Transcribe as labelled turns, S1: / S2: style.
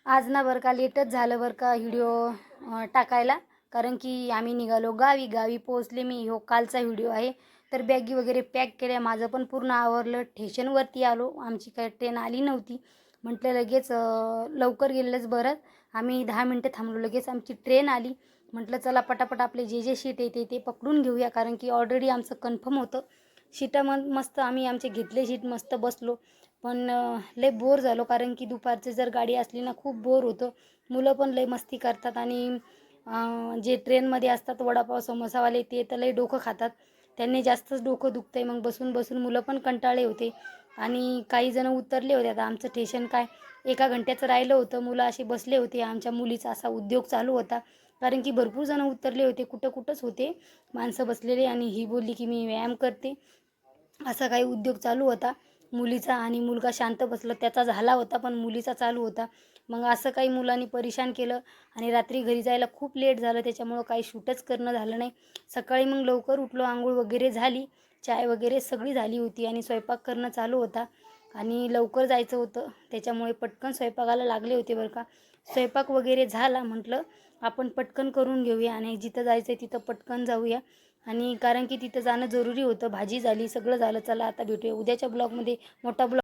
S1: आज ना बरं का लेटच झालं बरं का व्हिडिओ टाकायला, कारण की आम्ही निघालो गावी पोहोचले मी. हो कालचा व्हिडिओ आहे. तर बॅगी वगैरे पॅक केल्या, माझं पण पूर्ण आवरलं. स्टेशनवरती आलो, आमची काही ट्रेन आली नव्हती. म्हटलं लगेच लवकर गेलेलंच बरं. आम्ही 10 मिनटं थांबलो, लगेच आमची ट्रेन आली. म्हटलं चला पटापट आपले जे सीट येते ते पकडून घेऊया, कारण की ऑलरेडी आमचं कन्फर्म होतं. सीटा मस्त आम्ही आमचे घेतले सीट, मस्त बसलो. पण लय बोर झालो, कारण की दुपारची जर गाडी असली ना खूप बोर होतं. मुलं पण लय मस्ती करतात आणि जे ट्रेनमध्ये असतात वडापाव समोसावाले ते तर लय डोकं खातात. त्यांनी जास्तच डोकं दुखतंय. मग बसून बसून मुलं पण कंटाळले होते आणि काही जण उतरले होते. आता आमचं स्टेशन काय 1 घंट्याचं राहिलं होतं. मुलं असे बसले होते. आमच्या मुलीचा असा उद्योग चालू होता, कारण की भरपूर जण उतरले होते. कुठंच होते माणसं बसलेले, आणि ही बोलली की मी व्यायाम करते. असा काही उद्योग चालू होता मुलीचा, आणि मुलगा शांत बसला, त्याचा झाला होता पण मुलीचा चालू होता. मग असं काही मुलांनी परेशान केलं आणि रात्री घरी जायला खूप लेट झालं, त्याच्यामुळं काही शूटच करणं झालं नाही. सकाळी मग लवकर उठलो, आंघोळ वगैरे झाली, चाय वगैरे सगळी झाली होती आणि स्वयंपाक करणं चालू होता आणि लवकर जायचं होतं, त्याच्यामुळे पटकन स्वयंपाकाला लागले होते बरं का. स्वयंपाक वगैरे झाला, म्हटलं आपण पटकन करून घेऊया आणि जिथं जायचं आहे तिथं पटकन जाऊया. आणि कारण की तिथं जाणं जरुरी होतं. भाजी झाली, सगळं झालं. चला आता भेटूया उद्याच्या ब्लॉगमध्ये. मोठा ब्लॉग